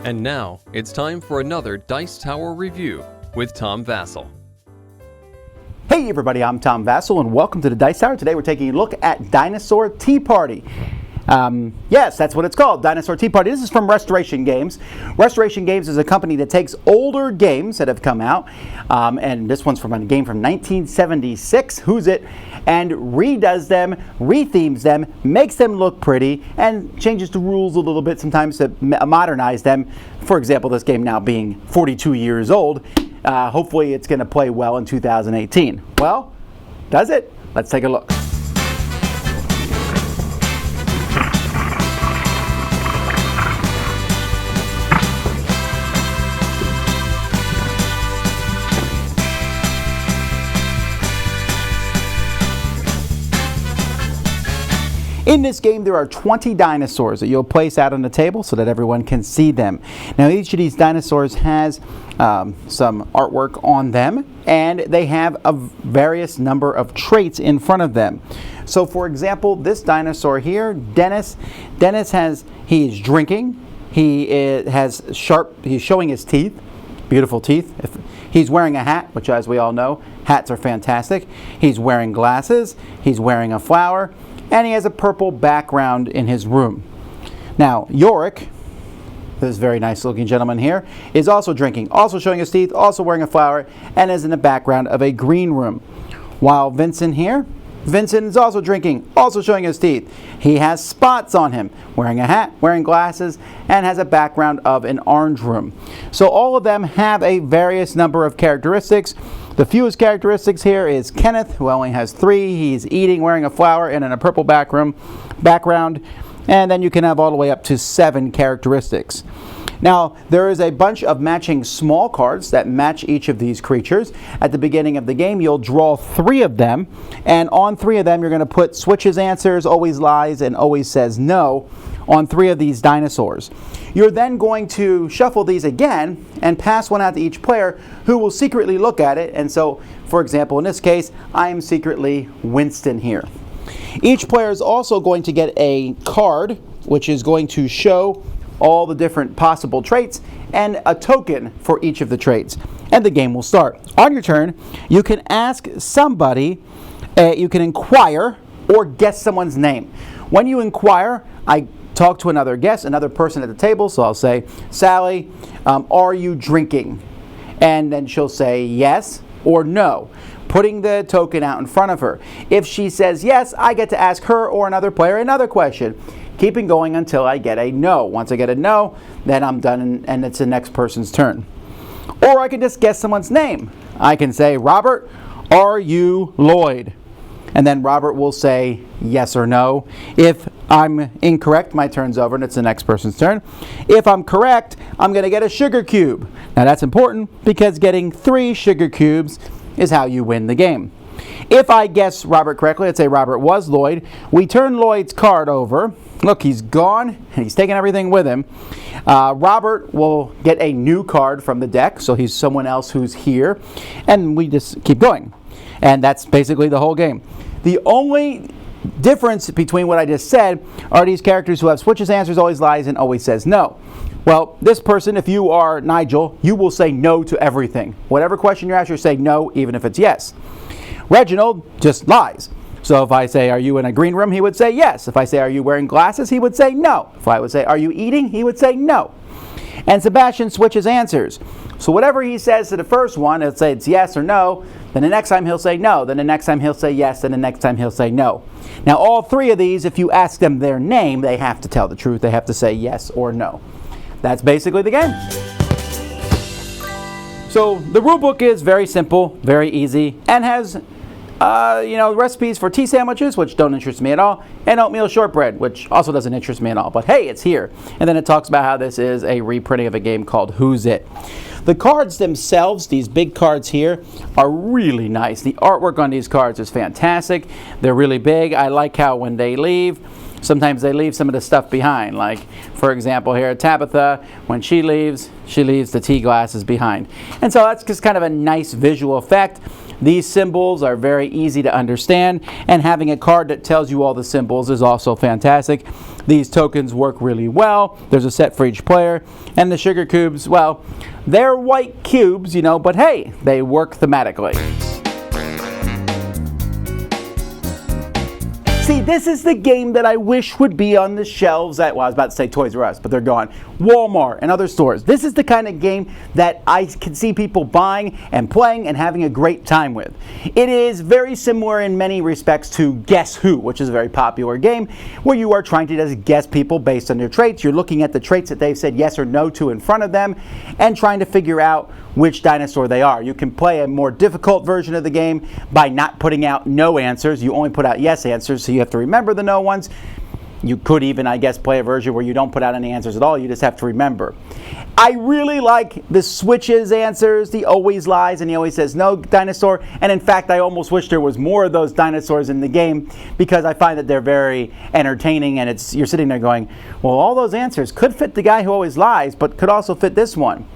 And now, it's time for another Dice Tower review with Tom Vasel. Hey everybody, I'm Tom Vasel and welcome to the Dice Tower. Today we're taking a look at Dinosaur Tea Party. Yes, that's what it's called, Dinosaur Tea Party. This is from Restoration Games. Restoration Games is a company that takes older games that have come out, and this one's from a game from 1976, Who's It?, and redoes them, rethemes them, makes them look pretty, and changes the rules a little bit sometimes to modernize them. For example, this game now being 42 years old, hopefully it's going to play well in 2018. Well, does it? Let's take a look. In this game, there are 20 dinosaurs that you'll place out on the table so that everyone can see them. Now, each of these dinosaurs has some artwork on them, and they have a various number of traits in front of them. So, for example, this dinosaur here, Dennis he's drinking. He's showing his teeth, beautiful teeth. He's wearing a hat, which, as we all know, hats are fantastic. He's wearing glasses. He's wearing a flower. And he has a purple background in his room. Now, Yorick, this very nice looking gentleman here, is also drinking, also showing his teeth, also wearing a flower, and is in the background of a green room. While Vincent here, Vincent is also drinking, also showing his teeth. He has spots on him, wearing a hat, wearing glasses, and has a background of an orange room. So all of them have a various number of characteristics. The fewest characteristics here is Kenneth, who only has 3. He's eating, wearing a flower, and in a purple background. And then you can have all the way up to 7 characteristics. Now, there is a bunch of matching small cards that match each of these creatures. At the beginning of the game, you'll draw 3 of them, and on 3 of them, you're going to put switches, answers, always lies, and always says no on 3 of these dinosaurs. You're then going to shuffle these again and pass one out to each player who will secretly look at it. And so, for example, in this case, I am secretly Winston here. Each player is also going to get a card which is going to show all the different possible traits and a token for each of the traits. And the game will start. On your turn, you can ask somebody, you can inquire or guess someone's name. When you inquire, I talk to another guest, another person at the table. So I'll say, Sally, are you drinking? And then she'll say yes or no, putting the token out in front of her. If she says yes, I get to ask her or another player another question, keeping going until I get a no. Once I get a no, then I'm done and it's the next person's turn. Or I can just guess someone's name. I can say, Robert, are you Lloyd? And then Robert will say yes or no. If I'm incorrect, my turn's over and it's the next person's turn. If I'm correct, I'm going to get a sugar cube. Now that's important because getting 3 sugar cubes is how you win the game. If I guess Robert correctly, let's say Robert was Lloyd, we turn Lloyd's card over. Look, he's gone and he's taken everything with him. Robert will get a new card from the deck, so he's someone else who's here. And we just keep going. And that's basically the whole game. The only difference between what I just said are these characters who have switches, answers, always lies, and always says no. Well, this person, if you are Nigel, you will say no to everything. Whatever question you ask, you say no, even if it's yes. Reginald just lies. So if I say, are you in a green room, he would say yes. If I say, are you wearing glasses, he would say no. If I would say, are you eating, he would say no. And Sebastian switches answers. So whatever he says to the first one, let's say it's yes or no, then the next time he'll say no, then the next time he'll say yes, then the next time he'll say no. Now all 3 of these, if you ask them their name, they have to tell the truth. They have to say yes or no. That's basically the game. So the rule book is very simple, very easy, and has recipes for tea sandwiches, which don't interest me at all, and oatmeal shortbread, which also doesn't interest me at all. But hey, it's here. And then it talks about how this is a reprinting of a game called Who's It? The cards themselves, these big cards here, are really nice. The artwork on these cards is fantastic. They're really big. I like how when they leave, sometimes they leave some of the stuff behind. Like, for example, here, Tabitha, when she leaves the tea glasses behind. And so that's just kind of a nice visual effect. These symbols are very easy to understand, and having a card that tells you all the symbols is also fantastic. These tokens work really well. There's a set for each player, and the sugar cubes, well, they're white cubes, but hey, they work thematically. See, this is the game that I wish would be on the shelves at, well, I was about to say Toys R Us, but they're gone, Walmart and other stores. This is the kind of game that I can see people buying and playing and having a great time with. It is very similar in many respects to Guess Who, which is a very popular game where you are trying to just guess people based on their traits. You're looking at the traits that they've said yes or no to in front of them and trying to figure out which dinosaur they are. You can play a more difficult version of the game by not putting out no answers. You only put out yes answers, so you have to remember the no ones. You could even, I guess, play a version where you don't put out any answers at all. You just have to remember. I really like the switches answers, the always lies, and he always says no dinosaur. And in fact, I almost wish there was more of those dinosaurs in the game because I find that they're very entertaining, and you're sitting there going, well, all those answers could fit the guy who always lies, but could also fit this one.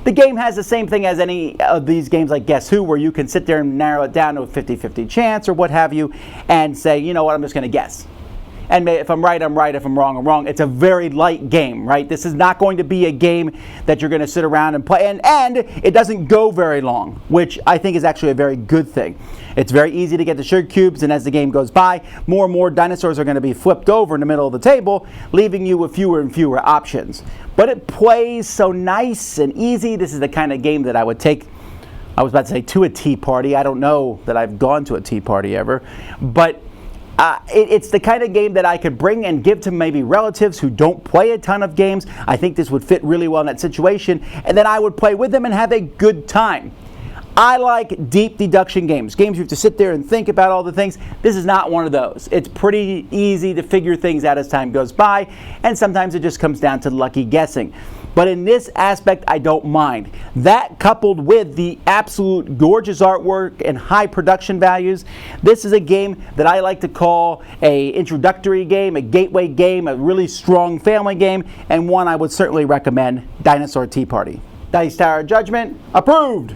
The game has the same thing as any of these games like Guess Who, where you can sit there and narrow it down to a 50-50 chance or what have you and say, you know what, I'm just going to guess. And if I'm right, I'm right. If I'm wrong, I'm wrong. It's a very light game, right? This is not going to be a game that you're going to sit around and play. And it doesn't go very long, which I think is actually a very good thing. It's very easy to get the sugar cubes, and as the game goes by, more and more dinosaurs are going to be flipped over in the middle of the table, leaving you with fewer and fewer options. But it plays so nice and easy. This is the kind of game that I would take, I was about to say, to a tea party. I don't know that I've gone to a tea party ever, but it's the kind of game that I could bring and give to maybe relatives who don't play a ton of games. I think this would fit really well in that situation, and then I would play with them and have a good time. I like deep deduction games you have to sit there and think about all the things. This is not one of those. It's pretty easy to figure things out as time goes by, and sometimes it just comes down to lucky guessing. But in this aspect, I don't mind. That coupled with the absolute gorgeous artwork and high production values, this is a game that I like to call an introductory game, a gateway game, a really strong family game, and one I would certainly recommend, Dinosaur Tea Party. Dice Tower Judgment, approved!